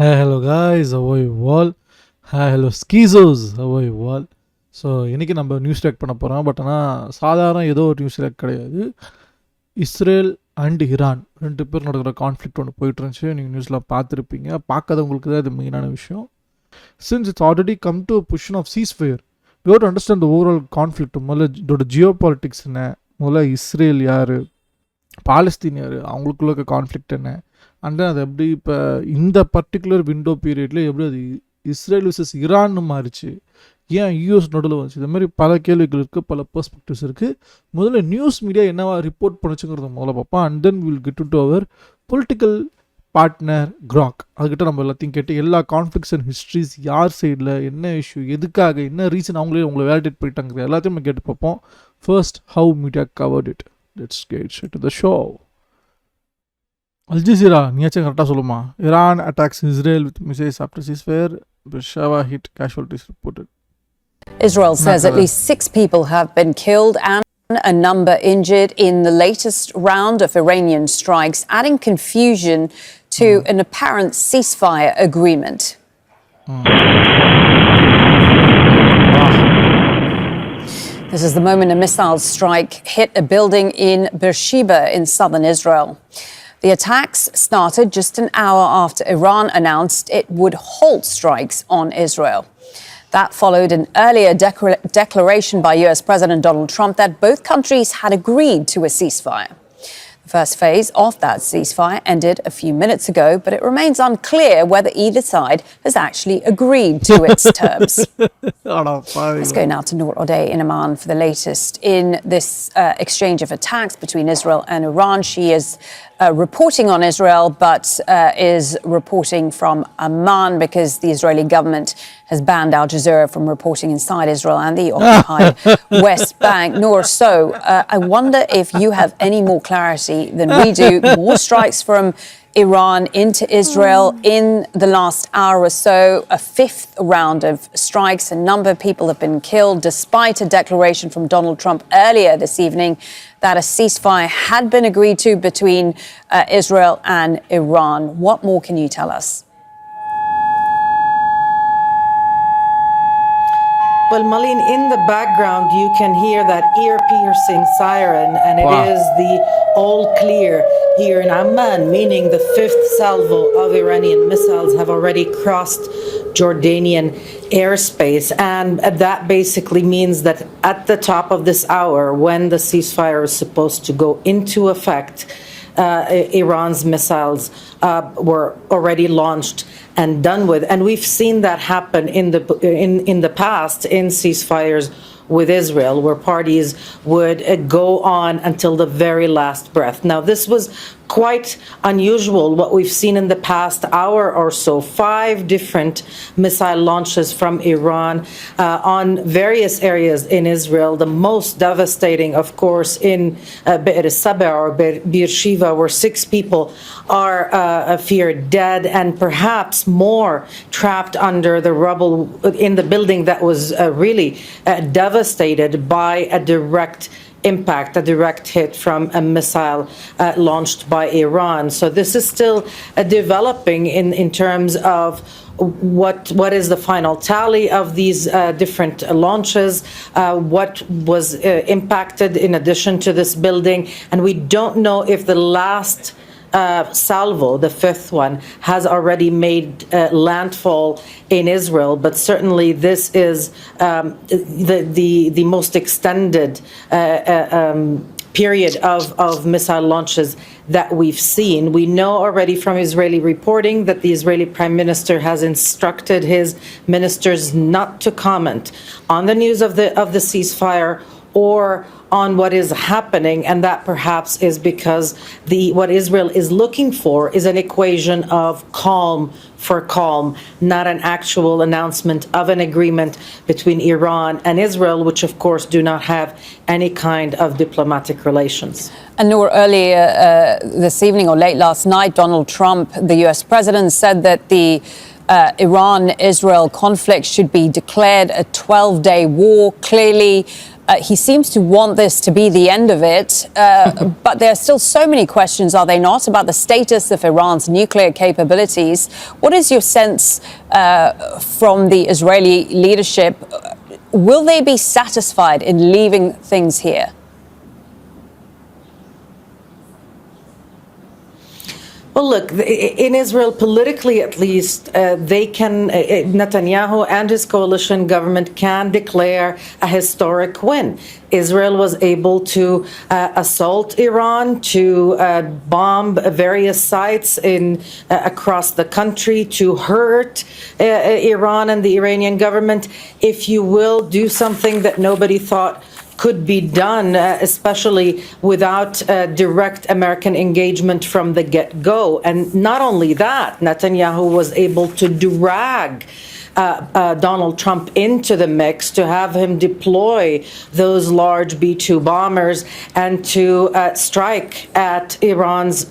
Hi, hello guys, how are you all? Hi, hello skizos, how are you all? So இன்றைக்கி நம்ம news rack பண்ண போகிறோம். But ஆனால் சாதாரண ஏதோ ஒரு நியூஸ் ரேக் கிடையாது. இஸ்ரேல் அண்ட் ஈரான் ரெண்டு பேர் நடக்கிற கான்ஃப்ளிக்ட் ஒன்று போயிட்டு இருந்துச்சு. நீங்கள் நியூஸில் பார்த்துருப்பீங்க. பார்க்காதவங்களுக்கு தான் இது மெயினான விஷயம். Since it's already come to position of ceasefire, we have to understand the overall conflict. முதல்ல இதோட ஜியோ பாலிட்டிக்ஸ் என்ன, முதல்ல இஸ்ரேல் யார், பாலஸ்தீன் யார், அவங்களுக்குள்ள இருக்க கான்ஃப்ளிக்ட் என்ன, அண்ட் அது எப்படி இப்போ இந்த பர்டிகுலர் விண்டோ பீரியடில் எப்படி அது இஸ்ரேல் விசஸ் ஈரான்னு மாறிச்சு, ஏன் யூஎஸ் நடுவில் வந்துச்சு, இது மாதிரி பல கேள்விகள் இருக்குது, பல பெர்ஸ்பெக்டிவ்ஸ் இருக்குது. முதல்ல நியூஸ் மீடியா என்னவா ரிப்போர்ட் பண்ணுச்சுங்கிறத முதல்ல பார்ப்போம். And then will get to our political partner crack. அதுக்கிட்ட நம்ம எல்லாத்தையும் கேட்டு எல்லா கான்ஃப்ளிக்ஸ் அண்ட் ஹிஸ்ட்ரிஸ், யார் சைடில் என்ன இஷ்யூ, எதுக்காக, என்ன ரீசன் உங்களை வேலிடேட் பண்ணிட்டாங்க, எல்லாத்தையும் நம்ம கேட்டு பார்ப்போம். First, how media covert it. Let's get straight to the show. Al-Jazeera, நீயாச்சும் கரெக்டாக சொல்லுமா? Iran attacks Israel with missiles after ceasefire. Beersheba hit, casualties reported. Israel says at least 6 people have been killed and a number injured in the latest round of Iranian strikes, adding confusion to an apparent ceasefire agreement. This is the moment a missile strike hit a building in Beersheba in southern Israel. The attacks started just an hour after Iran announced it would halt strikes on Israel. That followed an earlier declaration by US President Donald Trump that both countries had agreed to a ceasefire. The first phase of that ceasefire ended a few minutes ago, but it remains unclear whether either side has actually agreed to its terms. Let's go now to Noor O'Day in Amman for the latest in this exchange of attacks between Israel and Iran. She is reporting on Israel, but is reporting from Amman because the Israeli government has banned Al-Jazeera from reporting inside Israel and the occupied West Bank. Noor, so I wonder if you have any more clarity than we do. More strikes from Iran into Israel in the last hour or so, a 5th round of strikes. A number of people have been killed, despite a declaration from Donald Trump earlier this evening that a ceasefire had been agreed to between Israel and Iran. What more can you tell us? Well, Malin, in the background, you can hear that ear-piercing siren, and it is the all clear here in Amman, meaning the 5th salvo of Iranian missiles have already crossed Jordanian airspace. And that basically means that at the top of this hour, when the ceasefire is supposed to go into effect, Iran's missiles were already launched and done with. And we've seen that happen in the past in ceasefires with Israel, where parties would go on until the very last breath. Now, this was quite unusual, what we've seen in the past hour or so. 5 different missile launches from Iran on various areas in Israel. The most devastating, of course, in Be'er Sabah or Beersheba, where 6 people are feared dead and perhaps more trapped under the rubble in the building that was really devastated by a direct impact, a direct hit from a missile launched by Iran. So this is still developing in terms of what is the final tally of these different launches, what was impacted in addition to this building, and we don't know if the last salvo, the 5th one, has already made landfall in Israel, but certainly this is the most extended period of missile launches that we've seen. We know already from Israeli reporting that the Israeli Prime Minister has instructed his ministers not to comment on the news of the ceasefire or on what is happening, and that perhaps is because what Israel is looking for is an equation of calm for calm, not an actual announcement of an agreement between Iran and Israel, which of course do not have any kind of diplomatic relations. And Noor, earlier this evening or late last night, Donald Trump, the US president, said that the Iran-Israel conflict should be declared a 12-day war. Clearly, He seems to want this to be the end of it, but there are still so many questions, are they not, about the status of Iran's nuclear capabilities. What is your sense from the Israeli leadership? Will they be satisfied in leaving things here? Well, look, in Israel, politically at least, Netanyahu and his coalition government can declare a historic win. Israel was able to assault Iran, to bomb various sites across the country, to hurt Iran and the Iranian government, if you will, do something that nobody thought could be done, especially without direct American engagement from the get-go. And not only that, Netanyahu was able to drag Donald Trump into the mix, to have him deploy those large B-2 bombers and to strike at Iran's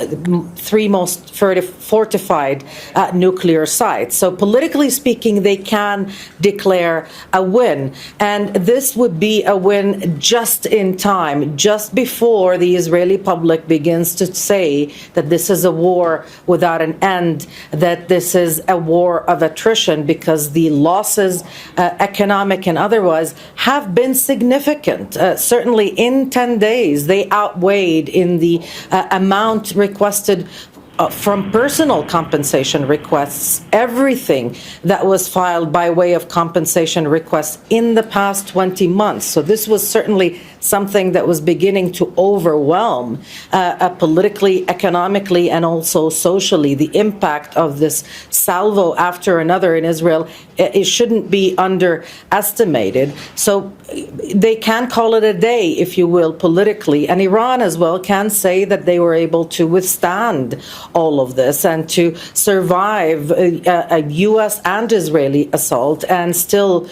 three most fortified nuclear sites. So politically speaking, they can declare a win. And this would be a win just in time, just before the Israeli public begins to say that this is a war without an end, that this is a war of attrition, because the losses, economic and otherwise, have been significant. Certainly in 10 days, they outweighed in the amount requested from personal compensation requests, everything that was filed by way of compensation requests in the past 20 months. So this was certainly something that was beginning to overwhelm politically, economically, and also socially. The impact of this salvo after another in Israel, it shouldn't be underestimated. So they can call it a day, if you will, politically. And Iran as well can say that they were able to withstand all of this and to survive a U.S. and Israeli assault and still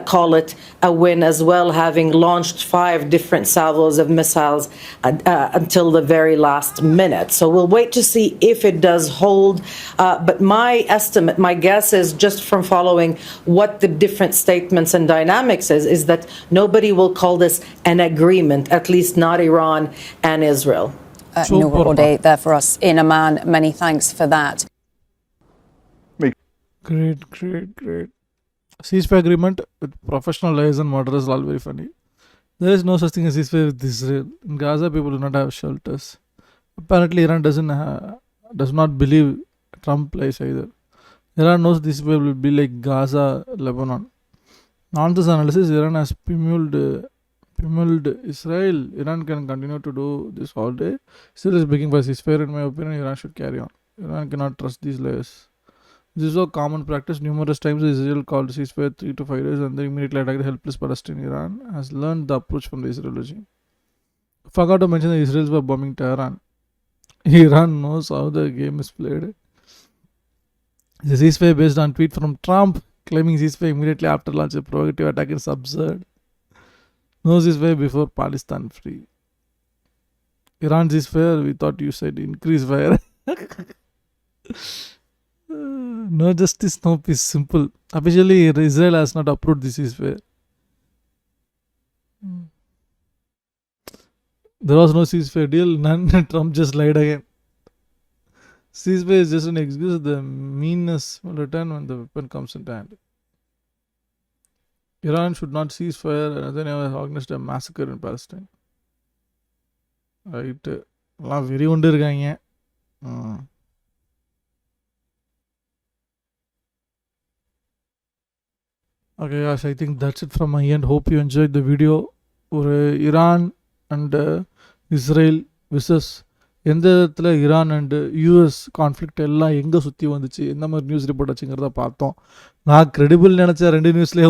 call it a win as well, having launched 5 different salvos of missiles until the very last minute. So we'll wait to see if it does hold. But my estimate, my guess is, just from following what the different statements and dynamics is that nobody will call this an agreement, at least not Iran and Israel. Noor Ode there for us in Amman. Many thanks for that. Great. Ceasefire agreement with professional liars and murderers are all very funny. There is no such thing as ceasefire with Israel. In Gaza, people do not have shelters. Apparently, Iran does not believe Trump lies either. Iran knows this will be like Gaza, Lebanon. On this analysis, Iran has pummeled Israel. Iran can continue to do this all day. Israel is begging for ceasefire. In my opinion, Iran should carry on. Iran cannot trust these liars. This is a common practice. Numerous times Israel called ceasefire 3 to 5 days and then immediately attacked the helpless Palestinian. Iran has learned the approach from the Israel regime. Forgot to mention that Israelis were bombing Tehran. Iran knows how the game is played. The ceasefire based on tweet from Trump claiming ceasefire immediately after launch a provocative attack is absurd. No ceasefire before Palestine free. Iran ceasefire, we thought you said increase fire. No justice, no peace. Simple. Officially, Israel has not approved this ceasefire. There was no ceasefire deal. None. Trump just lied again. Ceasefire is just an excuse. The meanness will return when the weapon comes into hand. Iran should not cease fire and then organized a massacre in Palestine. Right. எல்லாம் வெறி கொண்டு இருக்காங்க. Okay guys, I think that's it from my end. Hope you enjoyed the video. ஒரு Iran and Israel versus எந்த இடத்துல Iran and US conflict எல்லாம் எங்கே சுற்றி வந்துச்சு, எந்த மாதிரி நியூஸ் ரிப்போர்ட் வச்சுங்கிறத பார்த்தோம். நான் கிரெடிபிள் நினச்சேன் 2 நியூஸ்லேயே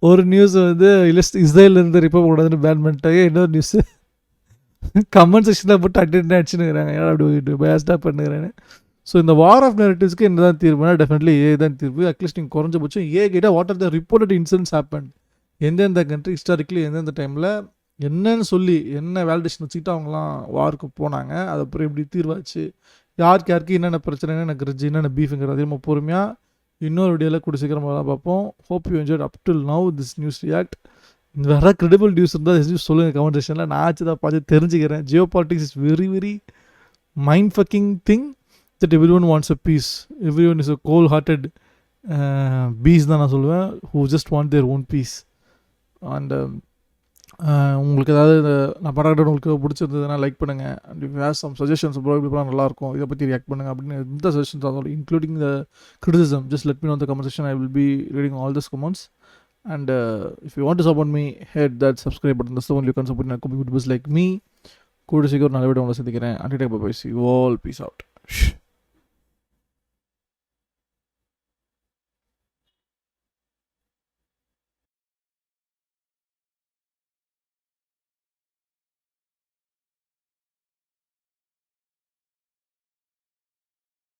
ஒரு நியூஸ் வந்து இஸ்ரேலேருந்து ரிப்போர்ட் கூடாதுன்னு பேன் பண்ணிட்டாங்க. இன்னொரு நியூஸு கமெண்ட் செக்ஷனில் போட்டு அடிச்சுன்னுங்கிறாங்க, ஏன்னா அப்படி பேஸ்டாக பண்ணுகிறேன்னு. ஸோ இந்த வார் ஆஃப் நெரட்டிவ்ஸ்க்கு என்ன தான் தீர்வுனா டெஃபினெட்லி ஏ தான் தீர்வு. அட்லீஸ்ட் நீங்கள் குறைஞ்சபட்சம் ஏ கேட்டால் what are the reported incidents happen, எந்தெந்த கண்ட்ரி ஹிஸ்டாரிக்கலி எந்தெந்த டைமில் என்னன்னு சொல்லி என்ன வேலிடேஷன் வச்சுக்கிட்டு அவங்களாம் வாருக்கு போனாங்க, அது அப்புறம் எப்படி தீர்வாச்சு, யாருக்கு என்னென்ன பிரச்சனைன்னு எனக்கு கிரிட்ஜ் என்னென்ன பீஃபுங்கிறது அதிகமாக பொறுமையாக இன்னொரு வீடியோவில் கூட சீக்கிரமாக தான் பார்ப்போம். Hope you enjoyed up till now this news react. வேறு கிரெடிபிள் நியூஸ் இருந்தால் சொல்லுங்கள் கமெண்ட் செக்ஷனில். நான் ஆச்சு தான் பார்த்து தெரிஞ்சுக்கிறேன். Geo politics is very very mind fucking thing that everyone wants a peace. Everyone is a gold hearted piece தான் நான் சொல்லுவேன், who just want their own peace. And உங்களுக்கு ஏதாவது நான் படம் உங்களுக்கு பிடிச்சிருந்ததுன்னா லைக் பண்ணுங்கள். And you have some suggestions bro, இப்படி பண்ணால் நல்லாயிருக்கும், இதை பற்றி ரியாக்ட் பண்ணுங்கள் அப்படின்னு எந்த சஜஷன்ஸ் ஆகும், including the criticism, just let me no the comment section. I will be reading all this comments. And if you want to support me, hit that subscribe button. That's the one you can support my community like me. Good to see you. Another video. Until then, bye bye. See you all. Peace out.